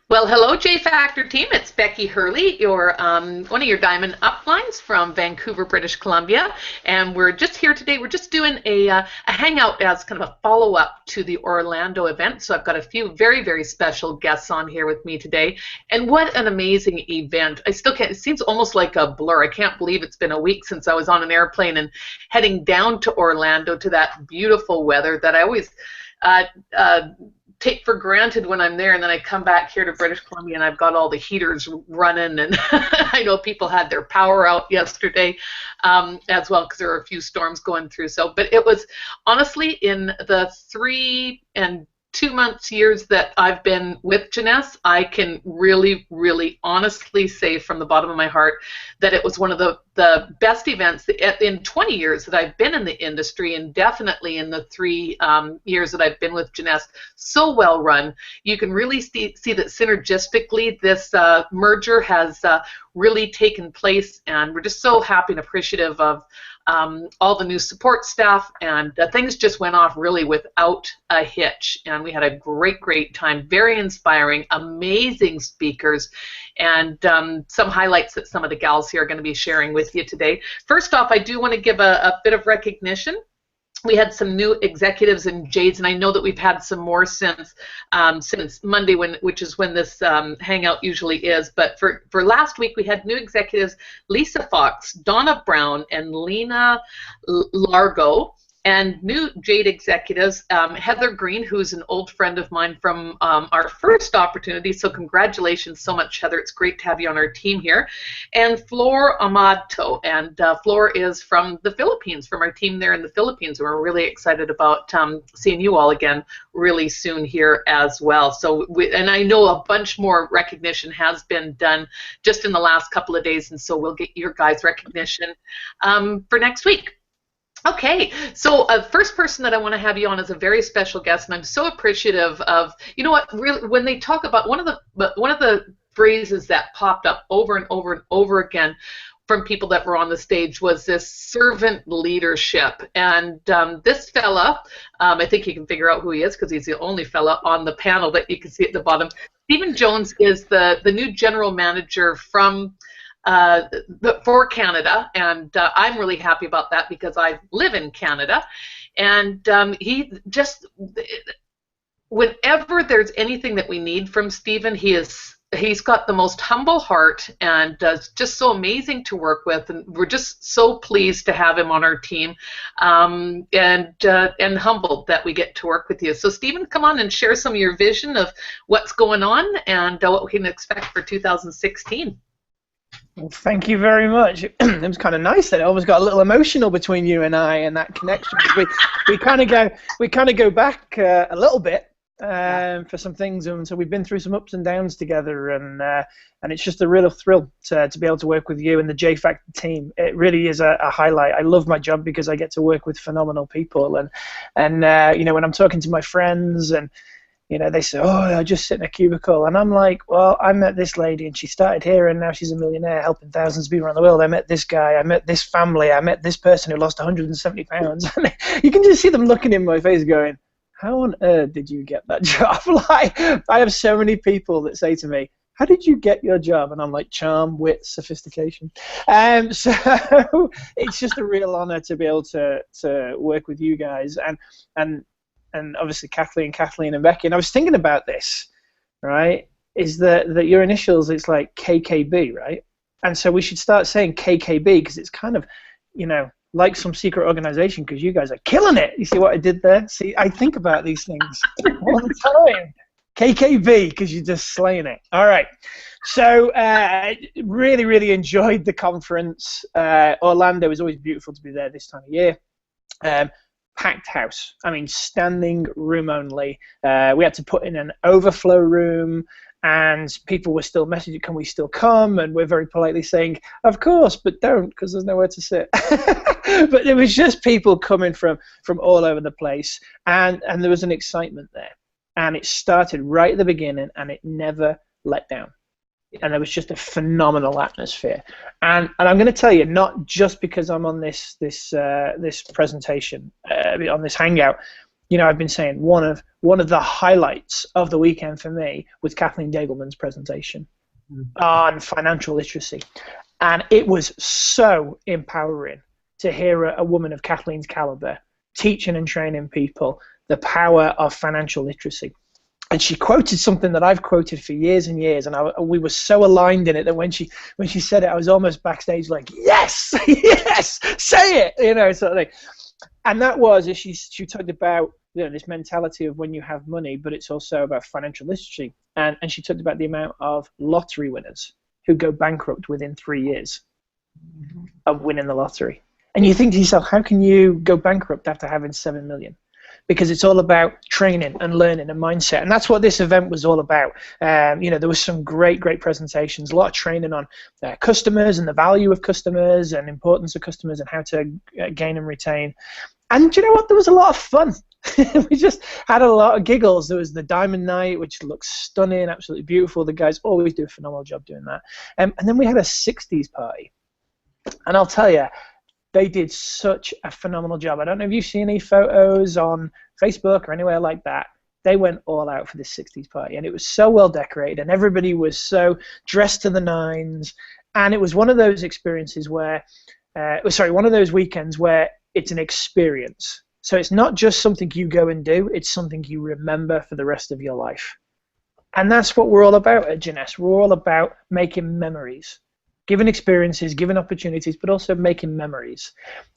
Well, hello, JFactor team. It's Becky Hurley, your one of your diamond uplines from Vancouver, British Columbia, and we're just here today. We're just doing a hangout as kind of a follow up to the Orlando event. So I've got a few very, very special guests on here with me today, and what an amazing event! I still can't. It seems almost like a blur. I can't believe it's been a week since I was on an airplane and heading down to Orlando to that beautiful weather that I always uh, uh, take for granted when I'm there, and then I come back here to British Columbia and I've got all the heaters running, and I know people had their power out yesterday as well because there were a few storms going through. So, but it was honestly in the 3 and 2 months years that I've been with Janess, I can really, really honestly say from the bottom of my heart that it was one of the best events in 20 years that I've been in the industry, and definitely in the 3 years that I've been with Janess. So well run. You can really see that synergistically this merger has really taken place, and we're just so happy and appreciative of all the new support staff, and things just went off really without a hitch, and we had a great, great time. Very inspiring, amazing speakers, and some highlights that some of the gals here are going to be sharing with you today. First off, I do want to give a bit of recognition. We had some new executives in Jades, and I know that we've had some more since Monday, which is when this hangout usually is. But for last week, we had new executives: Lisa Fox, Donna Brown, and Lena Largo. And new Jade executives, Heather Green, who's an old friend of mine from our first opportunity. So congratulations so much, Heather. It's great to have you on our team here. And Flor Amato. And Flor is from the Philippines, from our team there in the Philippines. We're really excited about seeing you all again really soon here as well. So, and I know a bunch more recognition has been done just in the last couple of days, and so we'll get your guys' recognition for next week. Okay, so first person that I want to have you on is a very special guest, and I'm so appreciative of, you know what, really, when they talk about one of the phrases that popped up over and over and over again from people that were on the stage was this servant leadership. And this fella, I think you can figure out who he is because he's the only fella on the panel that you can see at the bottom. Stephen Jones is the new general manager from for Canada, and I'm really happy about that because I live in Canada, and he just, whenever there's anything that we need from Stephen, he's got the most humble heart, and just so amazing to work with, and we're just so pleased to have him on our team, and humbled that we get to work with you. So Stephen, come on and share some of your vision of what's going on and what we can expect for 2016. Well, thank you very much. It was kind of nice that it almost got a little emotional between you and I, and that connection. We kind of go back a little bit for some things, and so we've been through some ups and downs together, and it's just a real thrill to be able to work with you and the JFactor team. It really is a highlight. I love my job because I get to work with phenomenal people, and you know, when I'm talking to my friends and you know, they say, oh, I just sit in a cubicle. And I'm like, well, I met this lady, and she started here, and now she's a millionaire helping thousands of people around the world. I met this guy. I met this family. I met this person who lost 170 pounds. And you can just see them looking in my face going, how on earth did you get that job? Like, I have so many people that say to me, how did you get your job? And I'm like, charm, wit, sophistication. So it's just a real honor to be able to work with you guys. And obviously Kathleen and Becky. And I was thinking about this, right, is that your initials, it's like KKB, right? And so we should start saying KKB because it's kind of, you know, like some secret organization because you guys are killing it. You see what I did there? See, I think about these things all the time. KKB because you're just slaying it. All right. So really, really enjoyed the conference. Orlando is always beautiful to be there this time of year. Packed house. I mean, standing room only. We had to put in an overflow room, and people were still messaging, can we still come? And we're very politely saying, of course, but don't, because there's nowhere to sit. But there was just people coming from all over the place, and there was an excitement there. And it started right at the beginning, and it never let down. And there was just a phenomenal atmosphere. And I'm going to tell you, not just because I'm on this presentation, on this hangout, I've been saying one of the highlights of the weekend for me was Kathleen Dagelman's presentation on financial literacy. And it was so empowering to hear a woman of Kathleen's caliber teaching and training people the power of financial literacy. And she quoted something that I've quoted for years and years, and we were so aligned in it that when she said it, I was almost backstage like, yes, yes, say it, sort of thing. And that was, she talked about this mentality of when you have money, but it's also about financial literacy. And she talked about the amount of lottery winners who go bankrupt within 3 years of winning the lottery. And you think to yourself, how can you go bankrupt after having 7 million? Because it's all about training and learning and mindset. And that's what this event was all about. There was some great presentations, a lot of training on customers and the value of customers and importance of customers and how to gain and retain. And you know what? There was a lot of fun. We just had a lot of giggles. There was the Diamond Night, which looks stunning, absolutely beautiful. The guys always do a phenomenal job doing that. And then we had a 60s party. And I'll tell you, they did such a phenomenal job. I don't know if you've seen any photos on Facebook or anywhere like that. They went all out for this 60s party, and it was so well decorated, and everybody was so dressed to the nines. And it was one of those experiences where, one of those weekends where it's an experience. So it's not just something you go and do, it's something you remember for the rest of your life. And that's what we're all about at Jeunesse. We're all about making memories. Giving experiences, giving opportunities, but also making memories.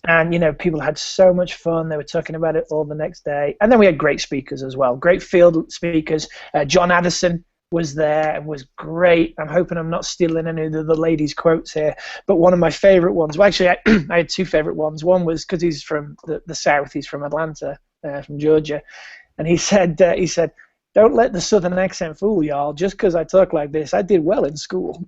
And, people had so much fun. They were talking about it all the next day. And then we had great speakers as well, great field speakers. John Addison was there and was great. I'm hoping I'm not stealing any of the ladies' quotes here, but one of my favorite ones, well, actually, I had two favorite ones. One was because he's from the South. He's from Atlanta, from Georgia. And he said, don't let the Southern accent fool y'all. Just because I talk like this, I did well in school.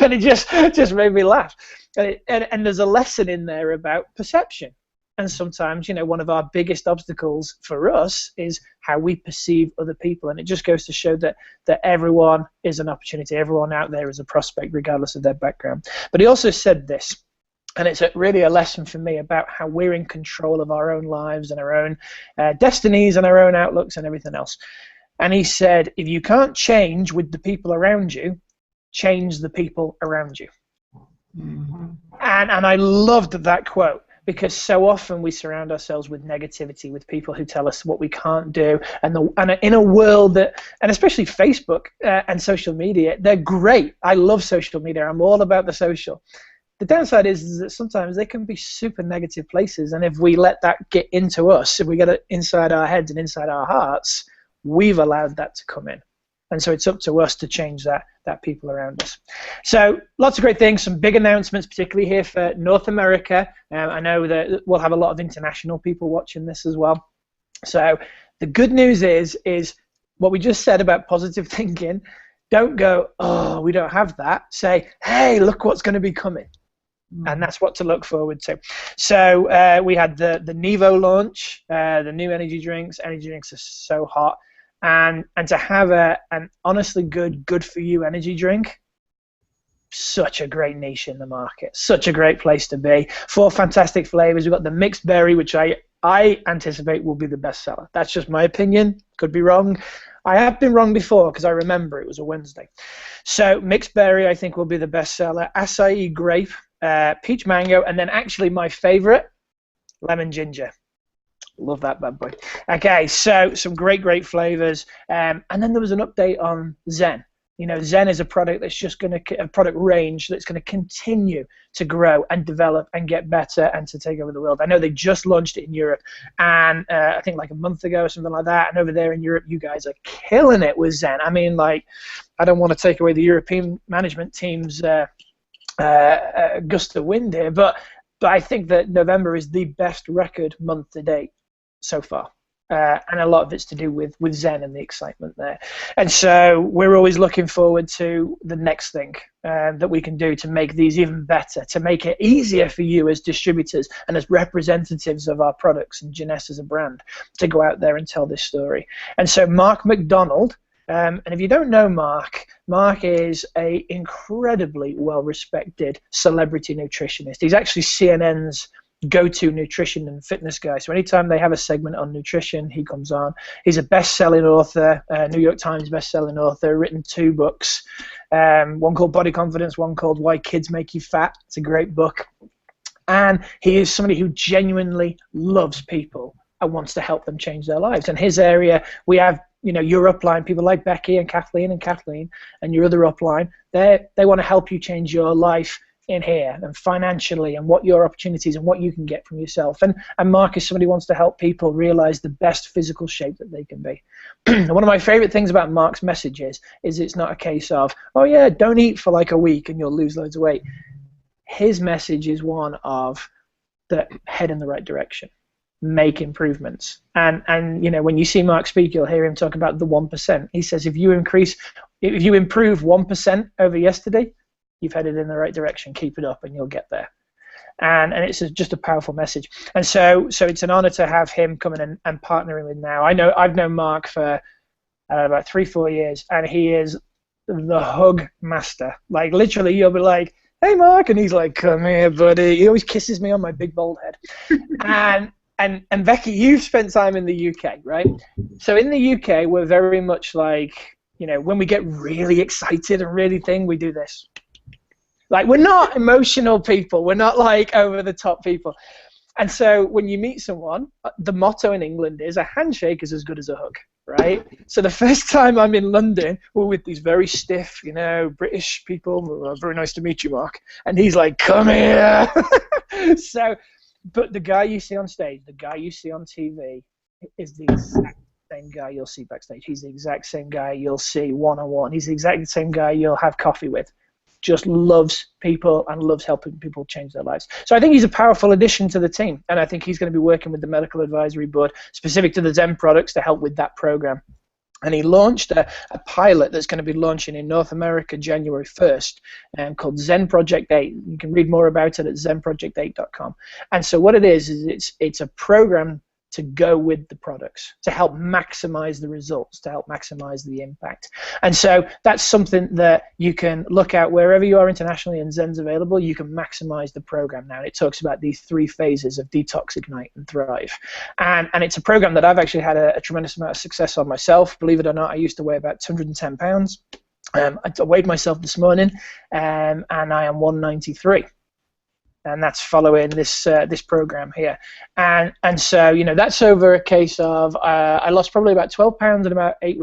And it just made me laugh. And there's a lesson in there about perception. And sometimes, one of our biggest obstacles for us is how we perceive other people. And it just goes to show that everyone is an opportunity. Everyone out there is a prospect, regardless of their background. But he also said this, and it's really a lesson for me about how we're in control of our own lives and our own destinies and our own outlooks and everything else. And he said, if you can't change with the people around you, change the people around you. Mm-hmm. And I loved that quote, because so often we surround ourselves with negativity, with people who tell us what we can't do, and in a world that, and especially Facebook and social media, they're great. I love social media. I'm all about the social. The downside is that sometimes they can be super negative places, and if we let that get into us, if we get it inside our heads and inside our hearts, we've allowed that to come in. And so it's up to us to change that people around us. So lots of great things, some big announcements, particularly here for North America. I know that we'll have a lot of international people watching this as well. So the good news is what we just said about positive thinking. Don't go, oh, we don't have that. Say, hey, look what's going to be coming. And that's what to look forward to. So we had the Nevo launch, the new energy drinks. Energy drinks are so hot. And to have an honestly good for you energy drink, such a great niche in the market, such a great place to be. 4 fantastic flavors. We've got the mixed berry, which I anticipate will be the best seller. That's just my opinion. Could be wrong. I have been wrong before because I remember it was a Wednesday. So mixed berry, I think, will be the best seller. Acai grape, peach mango, and then actually my favorite, lemon ginger. Love that bad boy. Okay, so some great flavors. And then there was an update on Zen. Zen is a product that's just a product range that's going to continue to grow and develop and get better and to take over the world. I know they just launched it in Europe, and I think like a month ago or something like that. And over there in Europe, you guys are killing it with Zen. I mean, like, I don't want to take away the European management team's gust of wind here, but I think that November is the best record month to date so far. And a lot of it's to do with Zen and the excitement there. And so we're always looking forward to the next thing that we can do to make these even better, to make it easier for you as distributors and as representatives of our products and Jeunesse as a brand to go out there and tell this story. And so Mark McDonald, and if you don't know Mark is a incredibly well-respected celebrity nutritionist. He's actually CNN's go-to nutrition and fitness guy. So anytime they have a segment on nutrition, he comes on. He's a best-selling author, New York Times best-selling author, written 2 books, one called Body Confidence, one called Why Kids Make You Fat. It's a great book. And he is somebody who genuinely loves people and wants to help them change their lives. In his area, we have, your upline, people like Becky and Kathleen, and your other upline. They want to help you change your life in here and financially, and what your opportunities and what you can get from yourself. And Mark is somebody who wants to help people realize the best physical shape that they can be. One of my favorite things about Mark's messages is it's not a case of, oh yeah, don't eat for like a week and you'll lose loads of weight. His message is one of the head in the right direction, make improvements. And when you see Mark speak, you'll hear him talk about the 1%. He says if you improve 1% over yesterday, you've headed in the right direction. Keep it up and you'll get there. And it's just a powerful message. And so it's an honor to have him coming and partnering with now. I've known Mark for about 3-4 years, and he is the hug master. Like literally, you'll be like, hey Mark, and he's like, come here, buddy. He always kisses me on my big bald head. And Becky, you've spent time in the UK, right? So in the UK, we're very much like, when we get really excited and really we do this. Like, we're not emotional people. We're not like over-the-top people. And so when you meet someone, the motto in England is a handshake is as good as a hug, right? So the first time I'm in London, we're with these very stiff, British people. Oh, very nice to meet you, Mark. And he's like, come here. But the guy you see on stage, the guy you see on TV is the exact same guy you'll see backstage. He's the exact same guy you'll see one-on-one. He's the exact same guy you'll have coffee with. Just loves people and loves helping people change their lives. So I think he's a powerful addition to the team, and I think he's going to be working with the Medical Advisory Board specific to the Zen products to help with that program. And he launched a pilot that's going to be launching in North America January 1st called Zen Project 8. You can read more about it at zenproject8.com. And so what it is it's a program to go with the products, to help maximize the results, to help maximize the impact. And so that's something that you can look at wherever you are internationally, and Zen's available. You can maximize the program now. And it talks about these 3 phases of detox, ignite, and thrive. And it's a program that I've actually had a tremendous amount of success on myself. Believe it or not, I used to weigh about 210 pounds. I weighed myself this morning, and I am 193. And that's following this program here, and so that's over a case of I lost probably about 12 pounds in about 9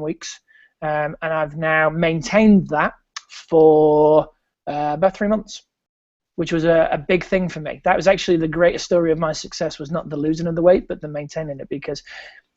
weeks, and I've now maintained that for about 3 months, which was a big thing for me. That was actually the greatest story of my success, was not the losing of the weight, but the maintaining it, because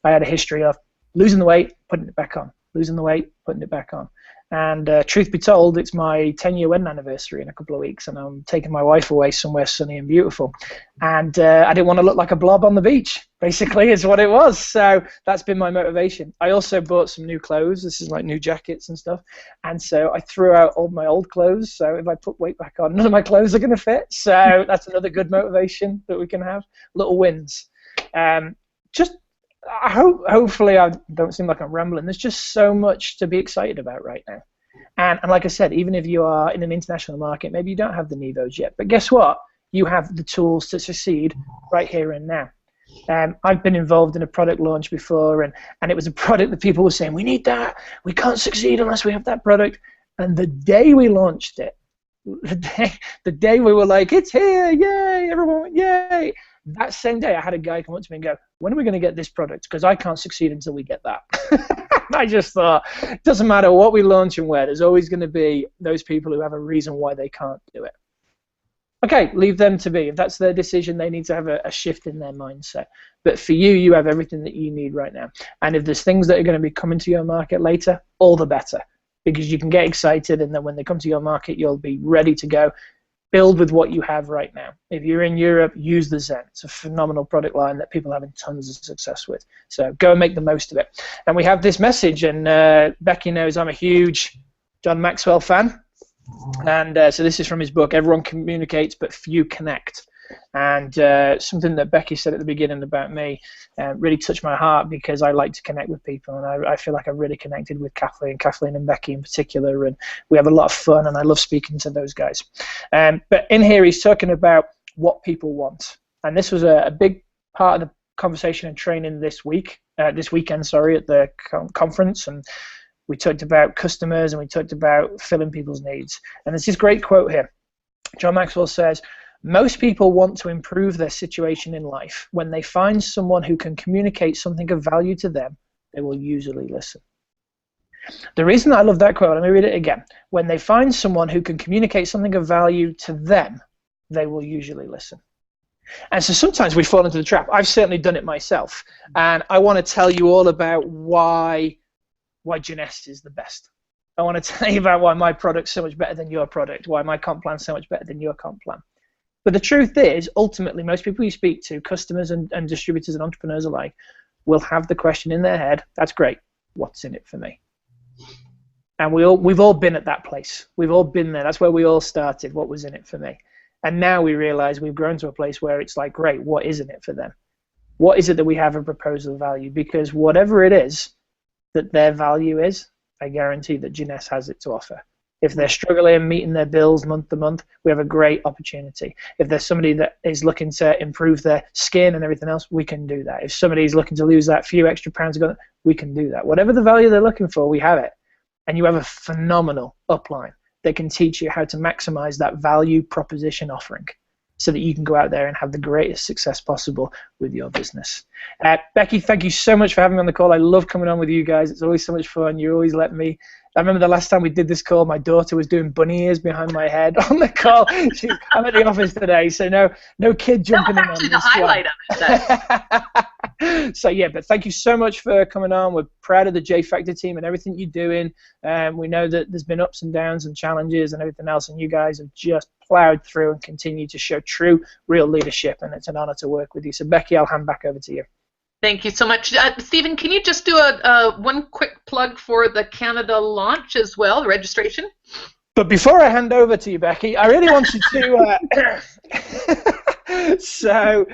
I had a history of losing the weight, putting it back on, losing the weight, putting it back on. And truth be told, it's my 10-year wedding anniversary in a couple of weeks, and I'm taking my wife away somewhere sunny and beautiful. And I didn't want to look like a blob on the beach, basically, is what it was. So that's been my motivation. I also bought some new clothes. This is like new jackets and stuff. And so I threw out all my old clothes. So if I put weight back on, none of my clothes are going to fit. So that's another good motivation that we can have. Little wins. Hopefully I don't seem like I'm rambling. There's just so much to be excited about right now. And like I said, even if you are in an international market, maybe you don't have the Nivos yet, but guess what? You have the tools to succeed right here and now. I've been involved in a product launch before, and it was a product that people were saying, we need that. We can't succeed unless we have that product. And the day we launched it, the day we were like, it's here, yay, everyone, yay. That same day, I had a guy come up to me and go, when are we going to get this product? Because I can't succeed until we get that. I just thought, it doesn't matter what we launch and where, there's always going to be those people who have a reason why they can't do it. Okay, leave them to be. If that's their decision, they need to have a shift in their mindset. But for you, you have everything that you need right now. And if there's things that are going to be coming to your market later, all the better. Because you can get excited, and then when they come to your market, you'll be ready to go. Build with what you have right now. If you're in Europe, use the Zen. It's a phenomenal product line that people are having tons of success with. So go and make the most of it. And we have this message, and Becky knows I'm a huge John Maxwell fan. And so this is from his book, Everyone Communicates, But Few Connect. And something that Becky said at the beginning about me really touched my heart, because I like to connect with people, and I feel like I've really connected with Kathleen and Becky in particular, and we have a lot of fun, and I love speaking to those guys. But in here he's talking about what people want. And this was a big part of the conversation and training this weekend, at the conference. And we talked about customers and we talked about filling people's needs. And there's this great quote here. John Maxwell says, most people want to improve their situation in life. When they find someone who can communicate something of value to them, they will usually listen. The reason I love that quote, let me read it again. When they find someone who can communicate something of value to them, they will usually listen. And so sometimes we fall into the trap. I've certainly done it myself. And I want to tell you all about why Jeunesse is the best. I want to tell you about why my product's so much better than your product, why my comp plan's so much better than your comp plan. But the truth is, ultimately, most people you speak to, customers and distributors and entrepreneurs alike, will have the question in their head, that's great, what's in it for me? And we've all been at that place. We've all been there. That's where we all started. What was in it for me? And now we realize we've grown to a place where it's like, great, what is in it for them? What is it that we have a proposal of value? Because whatever it is that their value is, I guarantee that Jeunesse has it to offer. If they're struggling meeting their bills month to month, we have a great opportunity. If there's somebody that is looking to improve their skin and everything else, we can do that. If somebody's looking to lose that few extra pounds, we can do that. Whatever the value they're looking for, we have it. And you have a phenomenal upline that can teach you how to maximize that value proposition offering so that you can go out there and have the greatest success possible with your business. Becky, thank you so much for having me on the call. I love coming on with you guys. It's always so much fun. You always let me. I remember the last time we did this call, my daughter was doing bunny ears behind my head on the call. I'm at the office today, so no kid jumping in on this. That was actually the highlight of it. So yeah, but thank you so much for coming on. We're proud of the JFactor team and everything you're doing. We know that there's been ups and downs and challenges and everything else, and you guys have just plowed through and continue to show true, real leadership, and it's an honor to work with you. So Becky, I'll hand back over to you. Thank you so much. Stephen, can you just do one quick plug for the Canada launch as well, the registration? But before I hand over to you, Becky, I really wanted to... So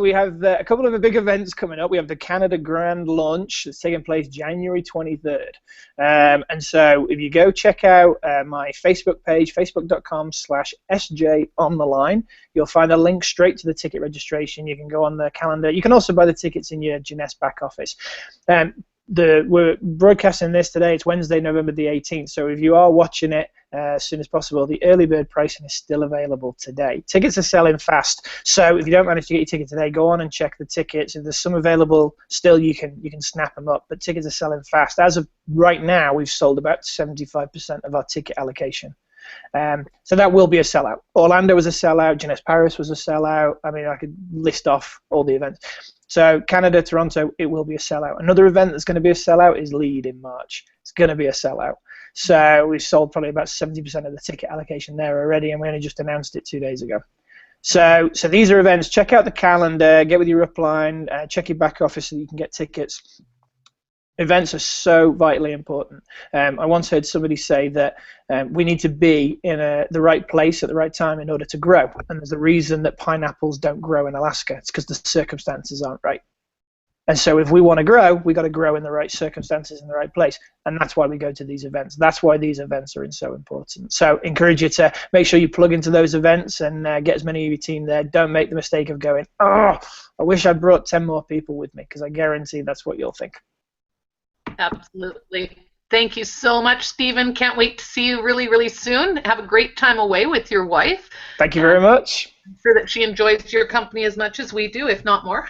we have a couple of big events coming up. We have the Canada Grand Launch that's taking place January 23rd. And so if you go check out my Facebook page, facebook.com/SJ on the line, you'll find a link straight to the ticket registration. You can go on the calendar. You can also buy the tickets in your Jeunesse back office. We're broadcasting this today. It's Wednesday, November the 18th. So if you are watching it as soon as possible, the early bird pricing is still available today. Tickets are selling fast. So if you don't manage to get your ticket today, go on and check the tickets. If there's some available still, you can snap them up. But tickets are selling fast. As of right now, we've sold about 75% of our ticket allocation. So that will be a sellout. Orlando was a sellout. Jeunesse Paris was a sellout. I mean, I could list off all the events. So Canada, Toronto, it will be a sellout. Another event that's going to be a sellout is Lead in March. It's going to be a sellout. So we've sold probably about 70% of the ticket allocation there already, and we only just announced it 2 days ago. So these are events. Check out the calendar, get with your upline, check your back office so that you can get tickets. Events are so vitally important. I once heard somebody say that we need to be in the right place at the right time in order to grow. And there's a reason that pineapples don't grow in Alaska. It's because the circumstances aren't right. And so if we want to grow, we've got to grow in the right circumstances in the right place. And that's why we go to these events. That's why these events are so important. So encourage you to make sure you plug into those events and get as many of your team there. Don't make the mistake of going, oh, I wish I'd brought 10 more people with me, because I guarantee that's what you'll think. Absolutely. Thank you so much, Stephen. Can't wait to see you really, really soon. Have a great time away with your wife. Thank you very much. I'm sure that she enjoys your company as much as we do, if not more.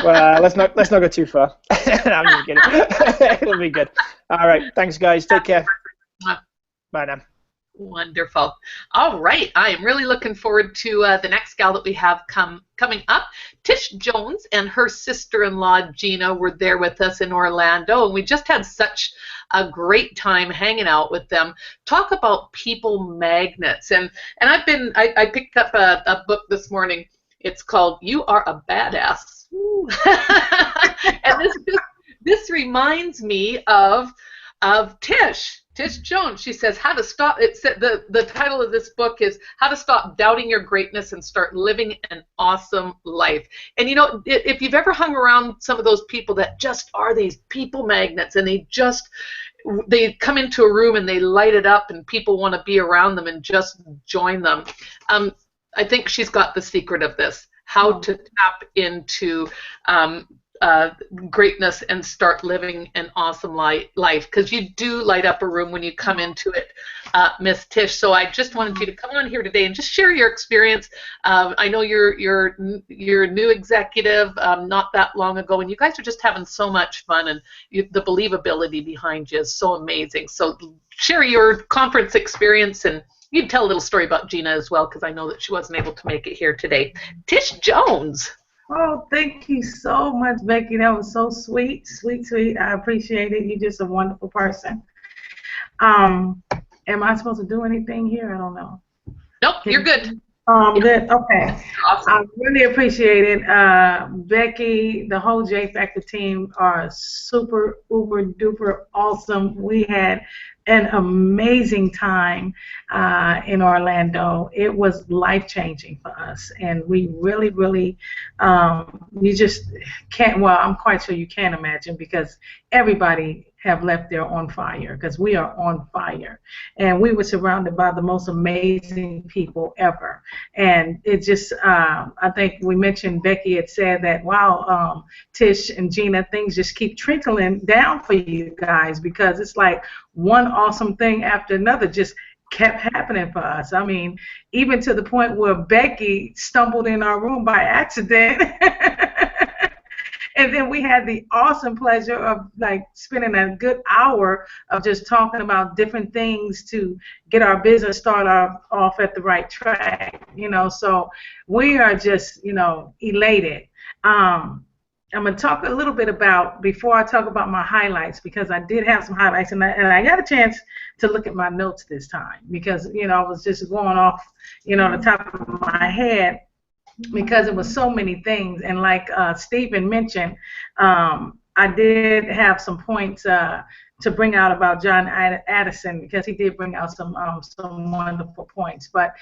Well, let's not go too far. I'm just kidding. It'll be good. All right. Thanks, guys. Take care. Bye now. Wonderful. All right. I am really looking forward to the next gal that we have coming up. Tish Jones and her sister-in-law, Gina, were there with us in Orlando, and we just had such a great time hanging out with them. Talk about people magnets. And I picked up a book this morning. It's called You Are a Badass. And this reminds me of Tish Jones. She says how to stop. It said the title of this book is How to Stop Doubting Your Greatness and Start Living an Awesome Life. And you know, if you've ever hung around some of those people that just are these people magnets, and they come into a room and they light it up, and people want to be around them and just join them. I think she's got the secret of this, how to tap into um, greatness and start living an awesome life. Because you do light up a room when you come into it, Miss Tish. So I just wanted you to come on here today and just share your experience. I know you're a new executive, not that long ago, and you guys are just having so much fun, and the believability behind you is so amazing. So share your conference experience, and you can tell a little story about Gina as well, because I know that she wasn't able to make it here today. Tish Jones. Oh, thank you so much, Becky. That was so sweet, sweet, sweet. I appreciate it. You're just a wonderful person. Am I supposed to do anything here? I don't know. Nope, you're good. Good. Okay. Awesome. I really appreciate it. Becky, the whole JFactor team are super, uber, duper awesome. We had an amazing time in Orlando. It was life-changing for us, and we really, really, you just can't, well, I'm quite sure you can't imagine, because everybody have left there on fire, because we are on fire, and we were surrounded by the most amazing people ever. And it just, I think we mentioned, Becky had said that, wow, Tish and Gina, things just keep trickling down for you guys, because it's like one awesome thing after another just kept happening for us. I mean, even to the point where Becky stumbled in our room by accident. And then we had the awesome pleasure of like spending a good hour of just talking about different things to get our business started off at the right track, you know. So we are just, you know, elated. I'm going to talk a little bit about, before I talk about my highlights, because I did have some highlights, and I got a chance to look at my notes this time, because, you know, I was just going off, you know, the top of my head, because it was so many things. And like Stephen mentioned, I did have some points to bring out about John Addison, because he did bring out some wonderful points. But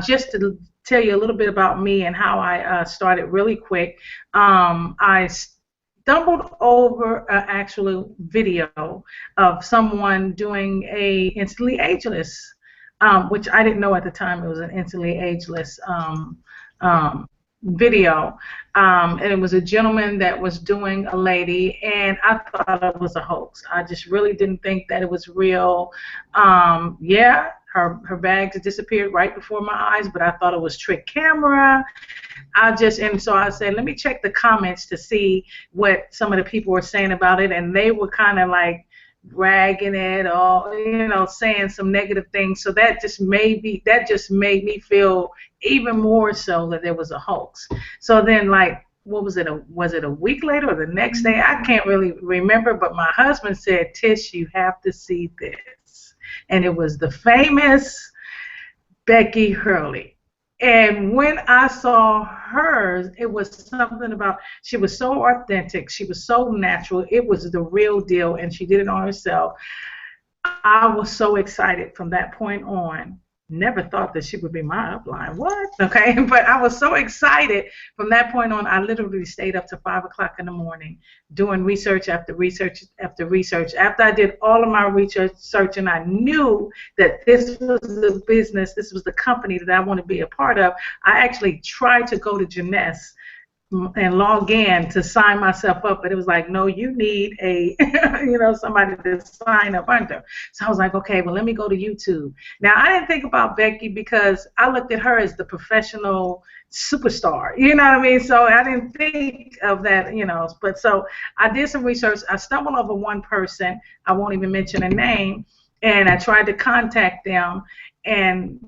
just to tell you a little bit about me and how I started really quick, I stumbled over an actual video of someone doing a instantly ageless, which I didn't know at the time it was an instantly ageless video, and it was a gentleman that was doing a lady, and I thought it was a hoax. I just really didn't think that it was real. Yeah, her bags disappeared right before my eyes, but I thought it was trick camera. And so I said, let me check the comments to see what some of the people were saying about it, and they were kind of like bragging it, or, you know, saying some negative things. So that just made me feel even more so that there was a hoax. So then, like, what was it? Was it a week later or the next day? I can't really remember, but my husband said, Tish, you have to see this. And it was the famous Becky Hurley. And when I saw hers, it was something about, she was so authentic, she was so natural, it was the real deal, and she did it on herself. I was so excited from that point on. Never thought that she would be my upline. What? Okay, but I was so excited from that point on. I literally stayed up to 5 o'clock in the morning doing research after research after research. After I did all of my research and I knew that this was the business, this was the company that I want to be a part of, I actually tried to go to Jeunesse and log in to sign myself up, but it was like, no, you need a you know, somebody to sign up under. So I was like, okay, well, let me go to YouTube. Now, I didn't think about Becky because I looked at her as the professional superstar, you know what I mean? So I didn't think of that, you know. But so I did some research. I stumbled over one person, I won't even mention a name, and I tried to contact them, and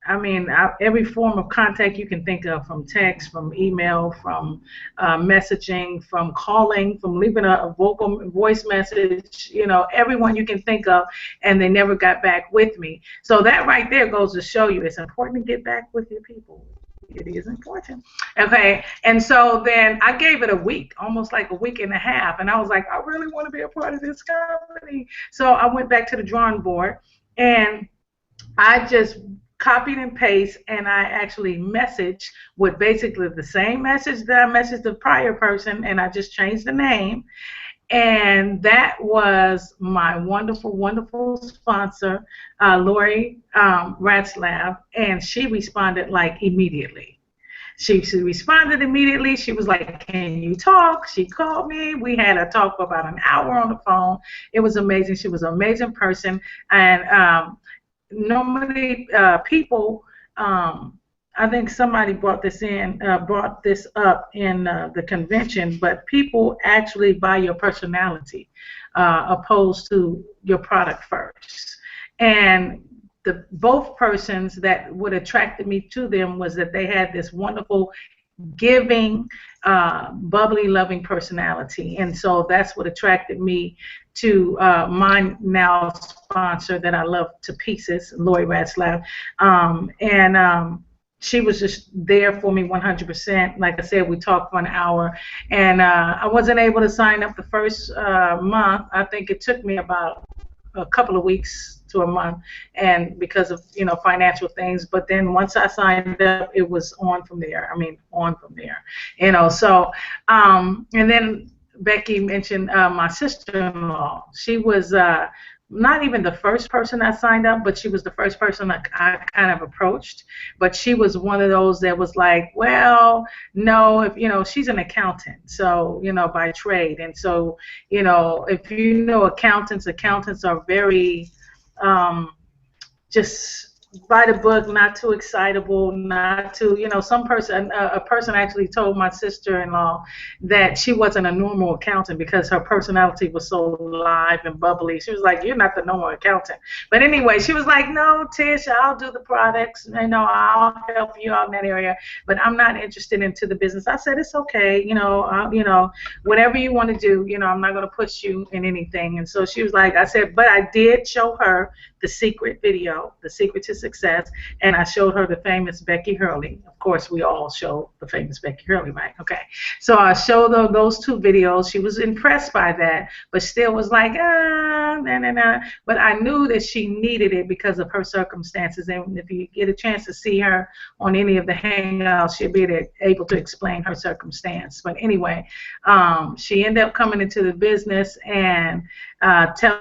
I mean, every form of contact you can think of, from text, from email, from messaging, from calling, from leaving a voice message, you know, everyone you can think of, and they never got back with me. So that right there goes to show you it's important to get back with your people. It is important. Okay, and so then I gave it a week, almost like a week and a half, and I was like, I really want to be a part of this company. So I went back to the drawing board, and I just copied and paste, and I actually messaged with basically the same message that I messaged the prior person, and I just changed the name. And that was my wonderful, wonderful sponsor, Lori Ratzlaff, and she responded like immediately. She responded immediately. She was like, "Can you talk?" She called me. We had a talk for about an hour on the phone. It was amazing. She was an amazing person. And normally people, I think somebody brought this up in the convention, but people actually buy your personality opposed to your product first. And both persons that would attracted me to them was that they had this wonderful giving, bubbly, loving personality. And so that's what attracted me to my now sponsor that I love to pieces, Lori Ratzlaff. She was just there for me 100%. Like I said, we talked for an hour, and I wasn't able to sign up the first month. I think it took me about a couple of weeks to a month, and because of financial things. But then once I signed up, it was on from there. I mean, on from there. So and then Becky mentioned my sister-in-law. She was not even the first person I signed up, but she was the first person I kind of approached. But she was one of those that was like, well, no, if she's an accountant, so by trade, and so if accountants are very just by the book, not too excitable, not too, a person actually told my sister-in-law that she wasn't a normal accountant because her personality was so live and bubbly. She was like, "You're not the normal accountant." But anyway, she was like, "No, Tish, I'll do the products, I'll help you out in that area, but I'm not interested into the business." I said, "It's okay, whatever you want to do, I'm not going to push you in anything." And so she was like, I said, but I did show her the secret video, The Secret to Success, and I showed her the famous Becky Hurley. Of course, we all show the famous Becky Hurley, right? Okay. So I showed her those two videos. She was impressed by that, but still was like, nah. But I knew that she needed it because of her circumstances. And if you get a chance to see her on any of the Hangouts, she'll be able to explain her circumstance. But anyway, she ended up coming into the business and telling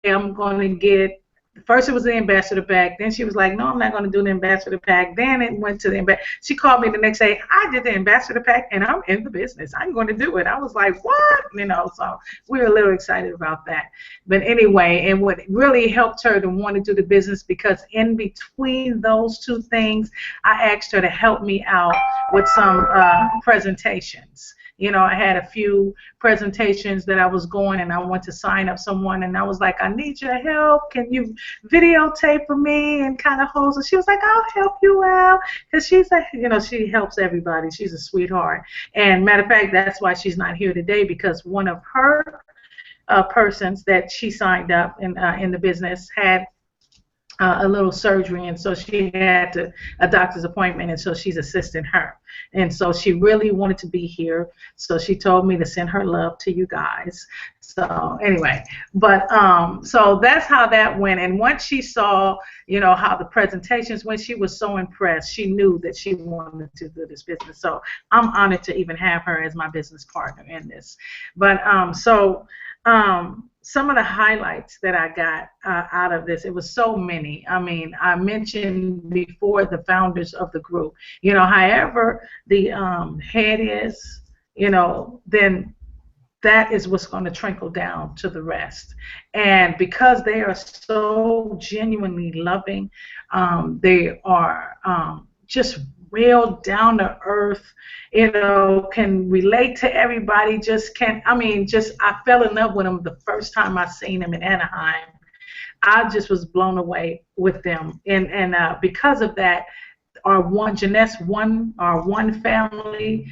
me, "I'm going to get." First, it was the ambassador pack. Then she was like, "No, I'm not going to do the ambassador pack." Then it went to the ambassador. She called me the next day. "I did the ambassador pack, and I'm in the business. I'm going to do it." I was like, "What?" So we were a little excited about that. But anyway, and what really helped her to want to do the business, because in between those two things, I asked her to help me out with some presentations. I had a few presentations that I was going, and I went to sign up someone, and I was like, "I need your help. Can you videotape for me and kind of hold?" And she was like, "I'll help you out," because she's she helps everybody. She's a sweetheart. And matter of fact, that's why she's not here today, because one of her persons that she signed up in the business had a little surgery, and so she had a doctor's appointment, and so she's assisting her. And so she really wanted to be here, so she told me to send her love to you guys. So anyway, but so that's how that went. And once she saw, how the presentations went, she was so impressed. She knew that she wanted to do this business. So I'm honored to even have her as my business partner in this. But some of the highlights that I got out of this, it was so many. I mean, I mentioned before the founders of the group. However the head is, then that is what's going to trickle down to the rest. And because they are so genuinely loving, they are just real down to earth, can relate to everybody, I fell in love with them the first time I seen them in Anaheim. I just was blown away with them. And because of that, our one family,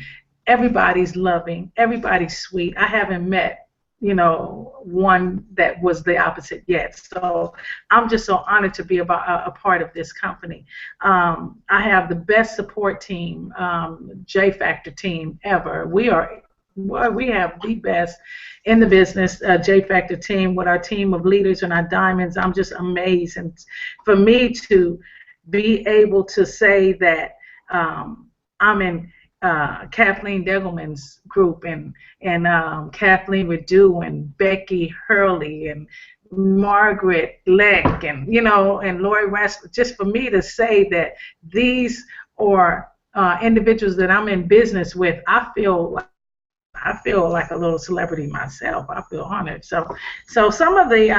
everybody's loving, everybody's sweet. I haven't met one that was the opposite yet. So I'm just so honored to be a part of this company. I have the best support team, JFactor team ever. We have the best in the business, JFactor team, with our team of leaders and our diamonds. I'm just amazed. And for me to be able to say that I'm in Kathleen Degelman's group, and Kathleen Redu and Becky Hurley and Margaret Leck, and and Lori Rask. Just for me to say that these are individuals that I'm in business with, I feel like a little celebrity myself. I feel honored. So some of the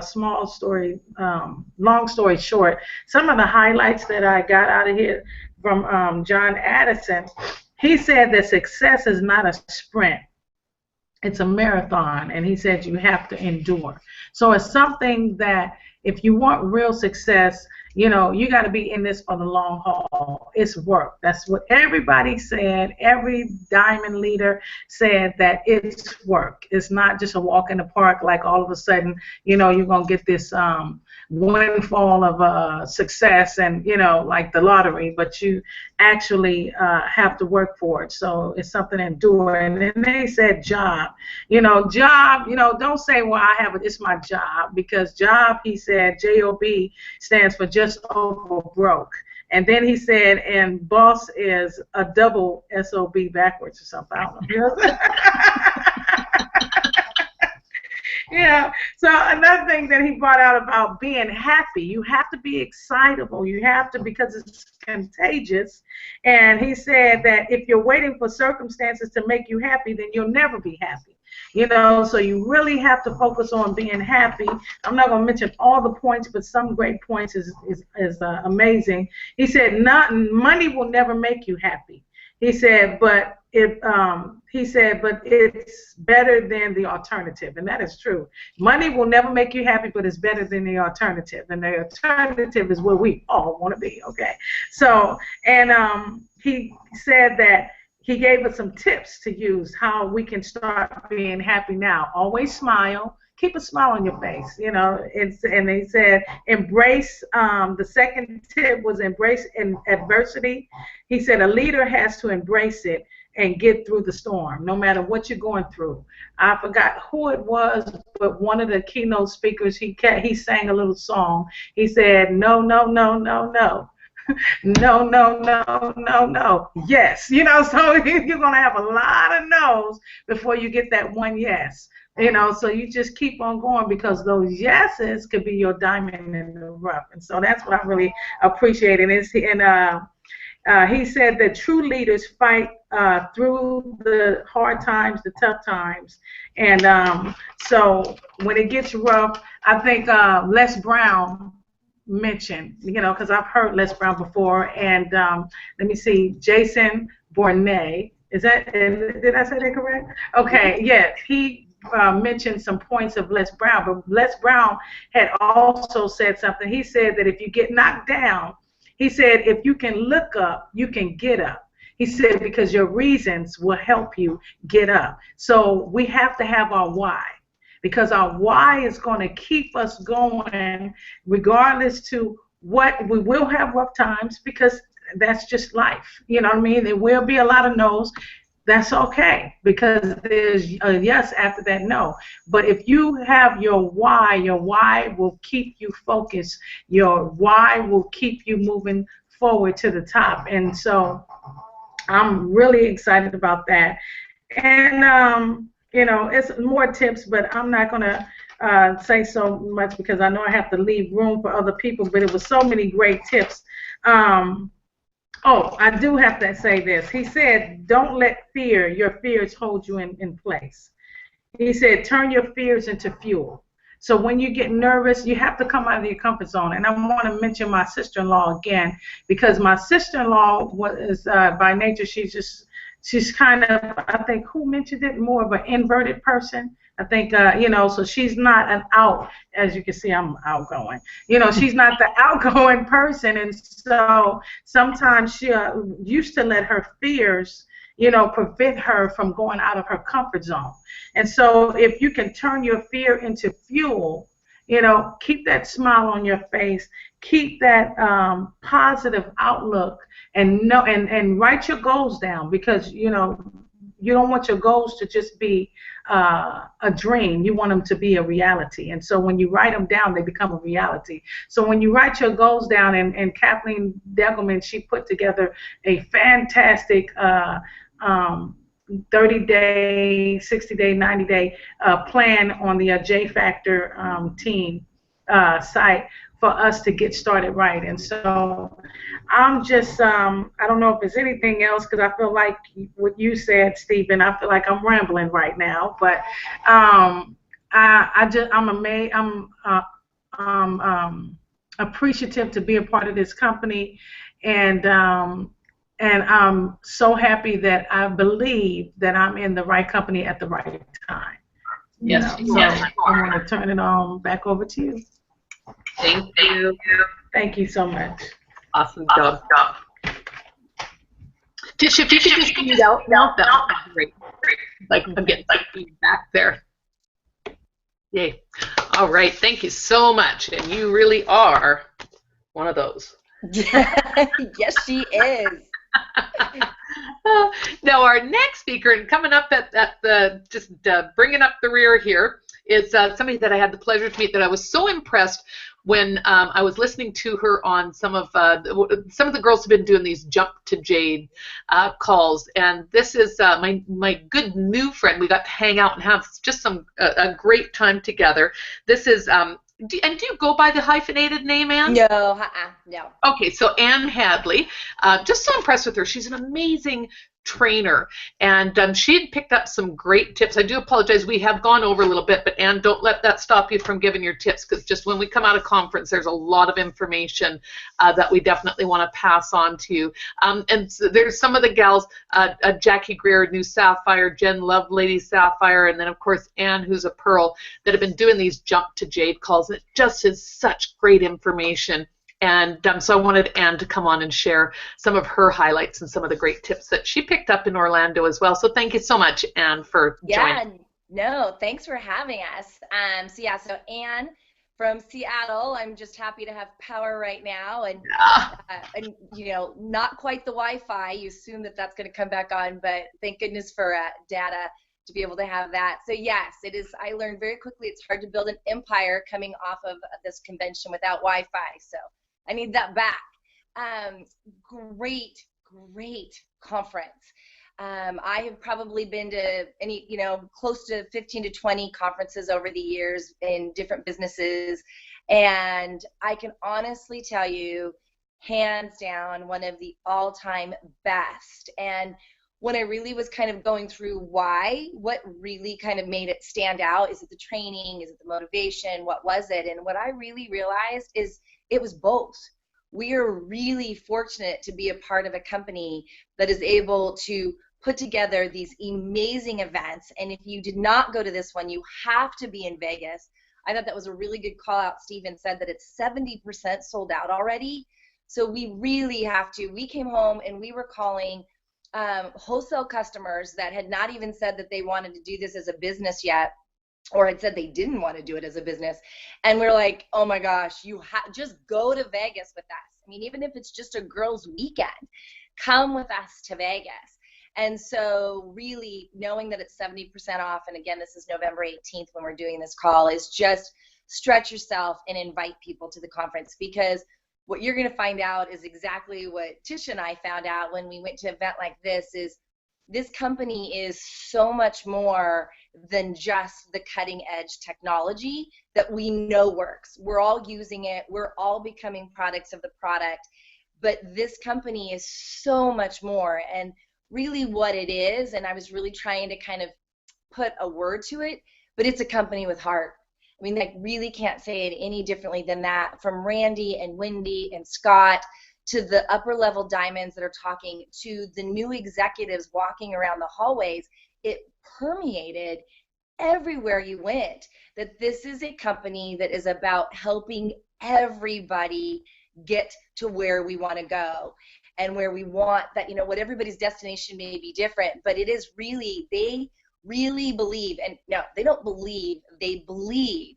small story, long story short, some of the highlights that I got out of here from John Addison. He said that success is not a sprint. It's a marathon, and he said you have to endure. So it's something that if you want real success, you got to be in this for the long haul. It's work. That's what everybody said. Every diamond leader said that it's work. It's not just a walk in the park like all of a sudden, you're going to get this windfall of success and, like the lottery, but you actually have to work for it. So it's something to endure. And then they said job. Don't say, well, it's my job, because job, he said, J-O-B stands for just over broke. And then he said, and boss is a double S-O-B backwards or something. I don't know. Yeah. So another thing that he brought out about being happy, you have to be excitable. You have to, because it's contagious. And he said that if you're waiting for circumstances to make you happy, then you'll never be happy. So you really have to focus on being happy. I'm not going to mention all the points, but some great points is amazing. He said, money will never make you happy. He said, but it's better than the alternative, and that is true. Money will never make you happy, but it's better than the alternative, and the alternative is where we all want to be. Okay, so he said that he gave us some tips to use how we can start being happy now. Always smile. Keep a smile on your face, and he said embrace, the second tip was embrace in adversity. He said a leader has to embrace it and get through the storm, no matter what you're going through. I forgot who it was, but one of the keynote speakers, he sang a little song. He said, no, no, no, no, no. No, no, no, no, no. Yes. So you're going to have a lot of no's before you get that one yes. So you just keep on going, because those yeses could be your diamond in the rough. And so that's what I really appreciate. And he said that true leaders fight through the hard times, the tough times. And so when it gets rough, I think Les Brown mentioned, because I've heard Les Brown before, and let me see, Jason Bournet, did I say that correct? Okay, yeah, he mentioned some points of Les Brown, but Les Brown had also said something. He said that if you get knocked down, he said if you can look up, you can get up. He said because your reasons will help you get up. So we have to have our why, because our why is going to keep us going regardless to what. We will have rough times, because that's just life. You know what I mean? There will be a lot of no's. That's okay, because there's a yes after that no. But if you have your why will keep you focused. Your why will keep you moving forward to the top. And so I'm really excited about that. And it's more tips, but I'm not going to say so much, because I know I have to leave room for other people, but it was so many great tips. Oh, I do have to say this. He said, don't let your fears hold you in place. He said, turn your fears into fuel. So when you get nervous, you have to come out of your comfort zone. And I want to mention my sister-in-law again, because my sister-in-law was, by nature, she's kind of, I think, who mentioned it, more of an inverted person. I think, so she's not as you can see, I'm outgoing. She's not the outgoing person. And so sometimes she used to let her fears, prevent her from going out of her comfort zone. And so if you can turn your fear into fuel, keep that smile on your face, keep that positive outlook, and write your goals down, because, you don't want your goals to just be a dream. You want them to be a reality. And so when you write them down, they become a reality. So when you write your goals down, and Kathleen Degelman, she put together a fantastic 30-day, 60-day, 90-day plan on the JFactor team site for us to get started right. And so I'm just, I don't know if there's anything else, because I feel like what you said, Stephen, I feel like I'm rambling right now, but I'm amazed, I'm appreciative to be a part of this company, and I'm so happy that I believe that I'm in the right company at the right time. Yes, So I want to turn it back over to you. Thank you. Thank you so much. Awesome job. Tish, if you could just read out now, that would be great. Like, I'm getting back there. Yay. All right. Thank you so much. And you really are one of those. Yes, she is. Now, our next speaker, and coming up at the, just bringing up the rear here, is somebody that I had the pleasure to meet that I was so impressed when I was listening to her on some of the girls have been doing these Jump to Jade calls, and this is my good new friend. We got to hang out and have just a great time together. This is do you go by the hyphenated name, Ann? No, no. Okay, so Ann Hadley, just so impressed with her. She's an amazing trainer, and she had picked up some great tips. I do apologize, we have gone over a little bit, but Ann, don't let that stop you from giving your tips, because just when we come out of conference, there's a lot of information that we definitely want to pass on to you. And so there's some of the gals, Jackie Greer, New Sapphire, Jen Love, Lady Sapphire, and then of course Ann, who's a Pearl, that have been doing these Jump to Jade calls, and it just is such great information. And so I wanted Ann to come on and share some of her highlights and some of the great tips that she picked up in Orlando as well. So thank you so much, Ann, for joining. No, thanks for having us. So Ann from Seattle. I'm just happy to have power right now, and not quite the Wi-Fi. You assume that that's going to come back on, but thank goodness for data to be able to have that. So yes, it is. I learned very quickly it's hard to build an empire coming off of this convention without Wi-Fi. So I need that back. Great conference. I have probably been to close to 15 to 20 conferences over the years in different businesses, and I can honestly tell you, hands down, one of the all-time best. And when I really was kind of going through what really kind of made it stand out, is it the training, is it the motivation, what was it? And what I really realized is it was both. We are really fortunate to be a part of a company that is able to put together these amazing events. And if you did not go to this one, you have to be in Vegas. I thought that was a really good call out. Stephen said that it's 70% sold out already. So we really have to. We came home and we were calling wholesale customers that had not even said that they wanted to do this as a business yet, or had said they didn't want to do it as a business. And we're like, oh my gosh, just go to Vegas with us. I mean, even if it's just a girls' weekend, come with us to Vegas. And so really knowing that it's 70% off, and again, this is November 18th when we're doing this call, is just stretch yourself and invite people to the conference, because what you're going to find out is exactly what Tish and I found out when we went to an event like this, is this company is so much more than just the cutting edge technology that we know works. We're all using it. We're all becoming products of the product. But this company is so much more. And really what it is, and I was really trying to kind of put a word to it, but it's a company with heart. I mean, I really can't say it any differently than that. From Randy and Wendy and Scott to the upper level diamonds that are talking to the new executives walking around the hallways, it permeated everywhere you went that this is a company that is about helping everybody get to where we want to go and where we want that, what everybody's destination may be different, but it is really, they really believe, and no, they don't believe, they bleed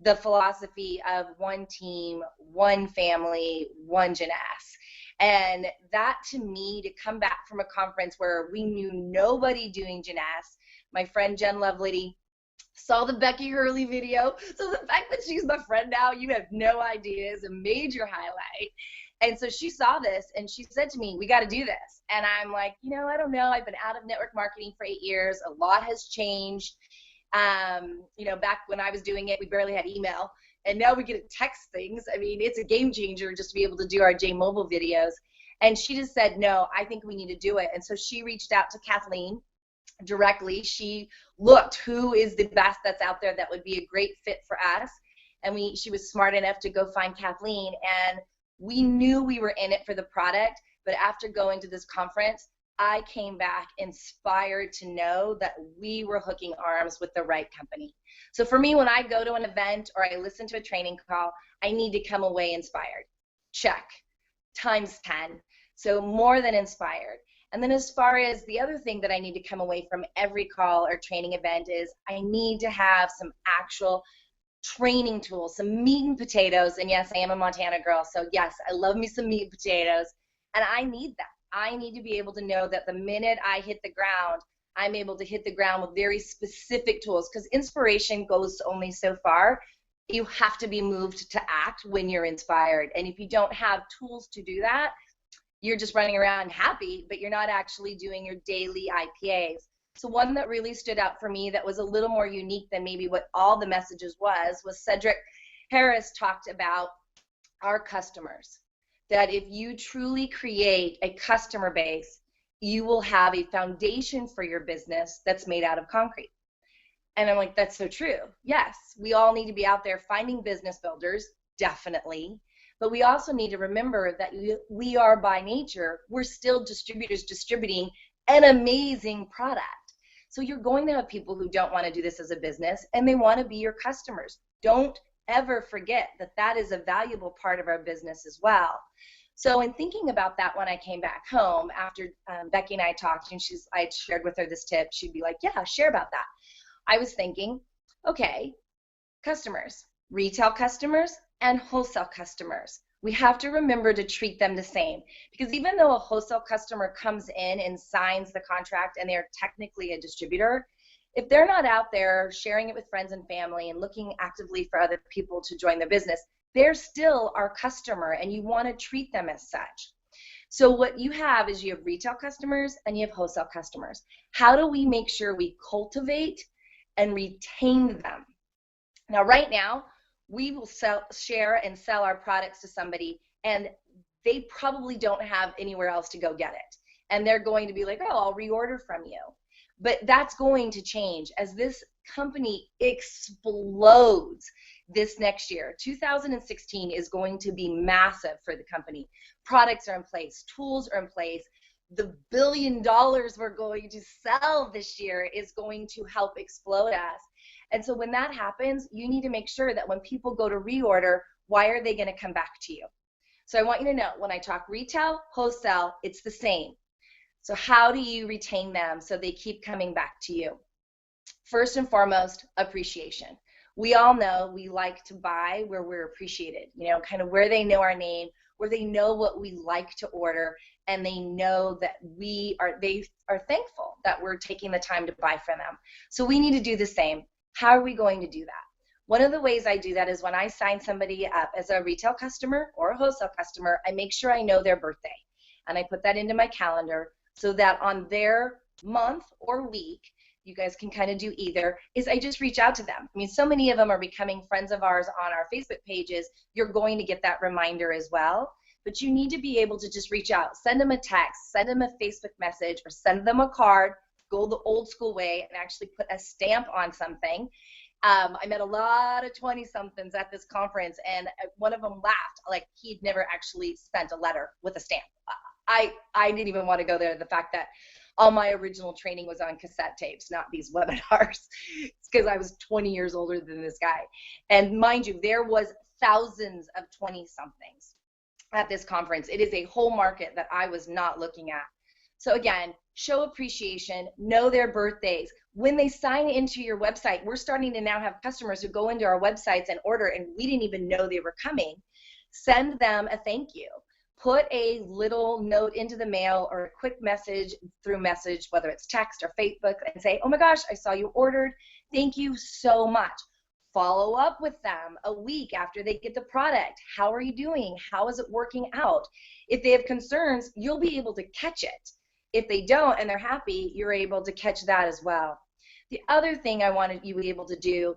the philosophy of one team, one family, one Jeunesse. And that, to me, to come back from a conference where we knew nobody doing Jeunesse, my friend Jen Lovelady saw the Becky Hurley video. So the fact that she's my friend now, you have no idea, is a major highlight. And so she saw this and she said to me, we got to do this. And I'm like, I don't know. I've been out of network marketing for 8 years. A lot has changed. Back when I was doing it, we barely had email. And now we get to text things. I mean, it's a game changer just to be able to do our J Mobile videos. And she just said, no, I think we need to do it. And so she reached out to Kathleen directly. She looked who is the best that's out there that would be a great fit for us. And she was smart enough to go find Kathleen. And we knew we were in it for the product. But after going to this conference, I came back inspired to know that we were hooking arms with the right company. So for me, when I go to an event or I listen to a training call, I need to come away inspired. Check. Times 10. So more than inspired. And then as far as the other thing that I need to come away from every call or training event is I need to have some actual training tools, some meat and potatoes. And yes, I am a Montana girl. So yes, I love me some meat and potatoes. And I need that. I need to be able to know that the minute I hit the ground, I'm able to hit the ground with very specific tools, because inspiration goes only so far. You have to be moved to act when you're inspired. And if you don't have tools to do that, you're just running around happy, but you're not actually doing your daily IPAs. So one that really stood out for me that was a little more unique than maybe what all the messages was Cedric Harris talked about our customers. That if you truly create a customer base, you will have a foundation for your business that's made out of concrete. And I'm like, that's so true. Yes, we all need to be out there finding business builders, definitely. But we also need to remember that we are, by nature, we're still distributors distributing an amazing product. So you're going to have people who don't want to do this as a business, and they want to be your customers. Don't ever forget that that is a valuable part of our business as well. So in thinking about that, when I came back home after Becky and I talked, and I shared with her this tip, she'd be like, yeah, share about that. I was thinking, okay, customers, retail customers and wholesale customers. We have to remember to treat them the same, because even though a wholesale customer comes in and signs the contract and they're technically a distributor, if they're not out there sharing it with friends and family and looking actively for other people to join their business, they're still our customer, and you want to treat them as such. So what you have is you have retail customers and you have wholesale customers. How do we make sure we cultivate and retain them? Now, right now, we will share and sell our products to somebody, and they probably don't have anywhere else to go get it. And they're going to be like, oh, I'll reorder from you. But that's going to change as this company explodes this next year. 2016 is going to be massive for the company. Products are in place. Tools are in place. The $1 billion we're going to sell this year is going to help explode us. And so when that happens, you need to make sure that when people go to reorder, why are they going to come back to you? So I want you to know, when I talk retail, wholesale, it's the same. So how do you retain them so they keep coming back to you? First and foremost, appreciation. We all know we like to buy where we're appreciated, kind of where they know our name, where they know what we like to order, and they know that they are thankful that we're taking the time to buy from them. So we need to do the same. How are we going to do that? One of the ways I do that is when I sign somebody up as a retail customer or a wholesale customer, I make sure I know their birthday. And I put that into my calendar so that on their month or week, you guys can kind of do either, is I just reach out to them. I mean, so many of them are becoming friends of ours on our Facebook pages. You're going to get that reminder as well. But you need to be able to just reach out, send them a text, send them a Facebook message, or send them a card, go the old school way and actually put a stamp on something. I met a lot of 20-somethings at this conference, and one of them laughed like he'd never actually sent a letter with a stamp. I didn't even want to go there. The fact that all my original training was on cassette tapes, not these webinars. It's because I was 20 years older than this guy. And mind you, there was thousands of 20-somethings at this conference. It is a whole market that I was not looking at. So again, show appreciation, know their birthdays. When they sign into your website, we're starting to now have customers who go into our websites and order, and we didn't even know they were coming. Send them a thank you. put a little note into the mail or a quick message through message, whether it's text or Facebook, and say, oh my gosh, I saw you ordered. Thank you so much. Follow up with them a week after they get the product. How are you doing? How is it working out? If they have concerns, you'll be able to catch it. If they don't and they're happy, you're able to catch that as well. The other thing I wanted you to be able to do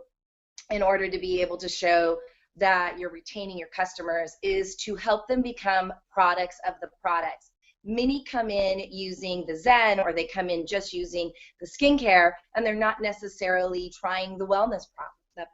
in order to be able to show that you're retaining your customers is to help them become products of the products. Many come in using the Zen, or they come in just using the skincare, and they're not necessarily trying the wellness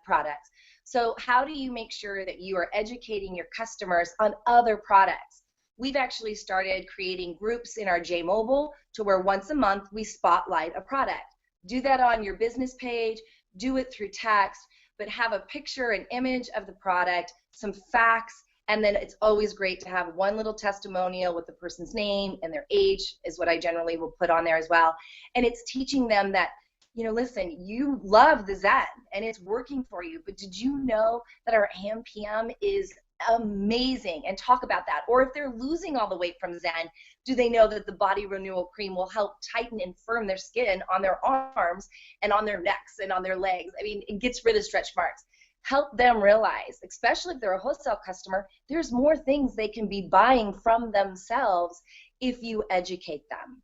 products. So how do you make sure that you are educating your customers on other products? We've actually started creating groups in our JMobile to where once a month we spotlight a product. Do that on your business page, do it through text, but have a picture, an image of the product, some facts, and then it's always great to have one little testimonial with the person's name and their age is what I generally will put on there as well. And it's teaching them that, you know, listen, you love the Zen and it's working for you, but did you know that our AM PM is amazing? And talk about that. Or if they're losing all the weight from Zen, do they know that the body renewal cream will help tighten and firm their skin on their arms and on their necks and on their legs? I mean, it gets rid of stretch marks. Help them realize, especially if they're a wholesale customer, there's more things they can be buying from themselves if you educate them.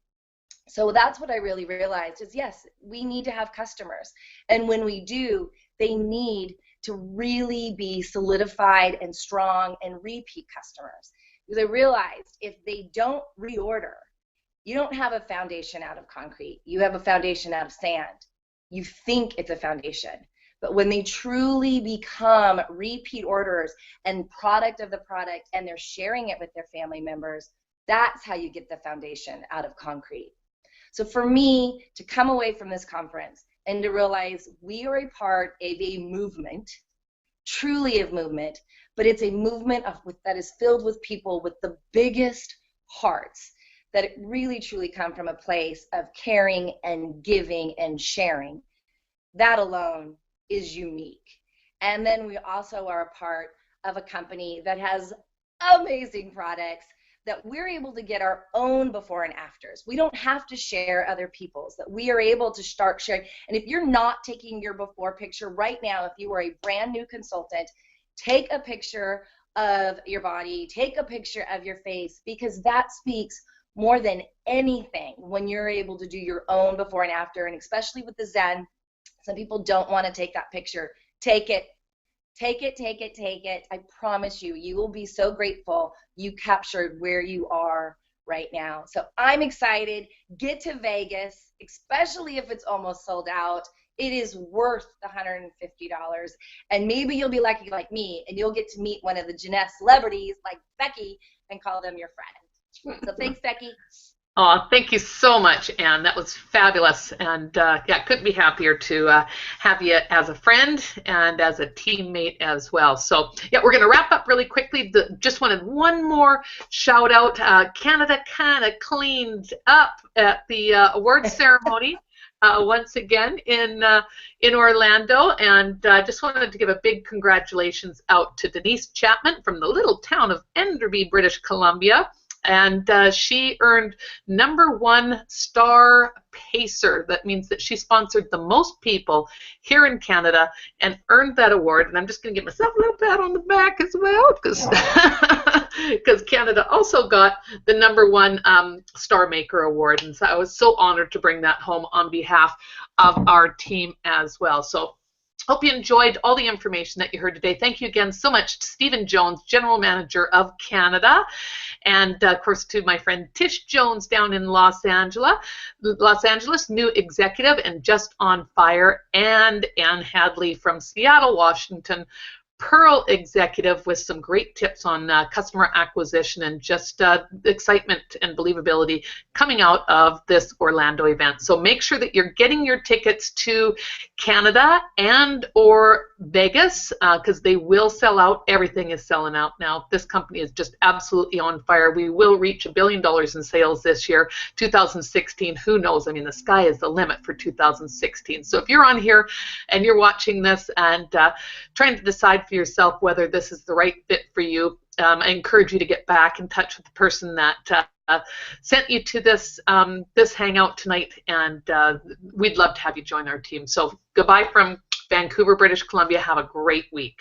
So that's what I really realized is, yes, we need to have customers. And when we do, they need to really be solidified and strong and repeat customers. Because I realized if they don't reorder, you don't have a foundation out of concrete. You have a foundation out of sand. You think it's a foundation. But when they truly become repeat orders and product of the product and they're sharing it with their family members, that's how you get the foundation out of concrete. So for me to come away from this conference and to realize we are a part of a movement, truly a movement, but it's a movement that is filled with people with the biggest hearts, that it really truly come from a place of caring and giving and sharing. That alone is unique. And then we also are a part of a company that has amazing products that we're able to get our own before and afters. We don't have to share other people's, that we are able to start sharing. And if you're not taking your before picture right now, if you are a brand new consultant, take a picture of your body, take a picture of your face, because that speaks more than anything when you're able to do your own before and after. And especially with the Zen, some people don't want to take that picture. Take it. Take it, take it, take it. I promise you, you will be so grateful you captured where you are right now. So I'm excited. Get to Vegas, especially if it's almost sold out. It is worth the $150. And maybe you'll be lucky like me, and you'll get to meet one of the Jeunesse celebrities like Becky and call them your friend. So thanks, Becky. Oh, thank you so much, Anne. That was fabulous. And yeah, couldn't be happier to have you as a friend and as a teammate as well. So yeah, we're going to wrap up really quickly. Just wanted one more shout out. Canada kind of cleaned up at the awards ceremony. Once again in Orlando, and just wanted to give a big congratulations out to Denise Chapman from the little town of Enderby, British Columbia. And she earned #1 star pacer. That means that she sponsored the most people here in Canada and earned that award. And I'm just going to give myself a little pat on the back as well, because Canada also got the #1 Star Maker Award. And so I was so honored to bring that home on behalf of our team as well. So hope you enjoyed all the information that you heard today. Thank you again so much to Stephen Jones, General Manager of Canada, and of course to my friend Tish Jones down in Los Angeles, new executive and just on fire, and Ann Hadley from Seattle, Washington, Pearl executive with some great tips on customer acquisition and just excitement and believability coming out of this Orlando event. So make sure that you're getting your tickets to Canada and or Vegas, because they will sell out. Everything is selling out now. This company is just absolutely on fire. We will reach $1 billion in sales this year. 2016, who knows? I mean, the sky is the limit for 2016. So if you're on here and you're watching this and trying to decide for yourself whether this is the right fit for you, I encourage you to get back in touch with the person that sent you to this this hangout tonight, and we'd love to have you join our team. So goodbye from Vancouver, British Columbia. Have a great week.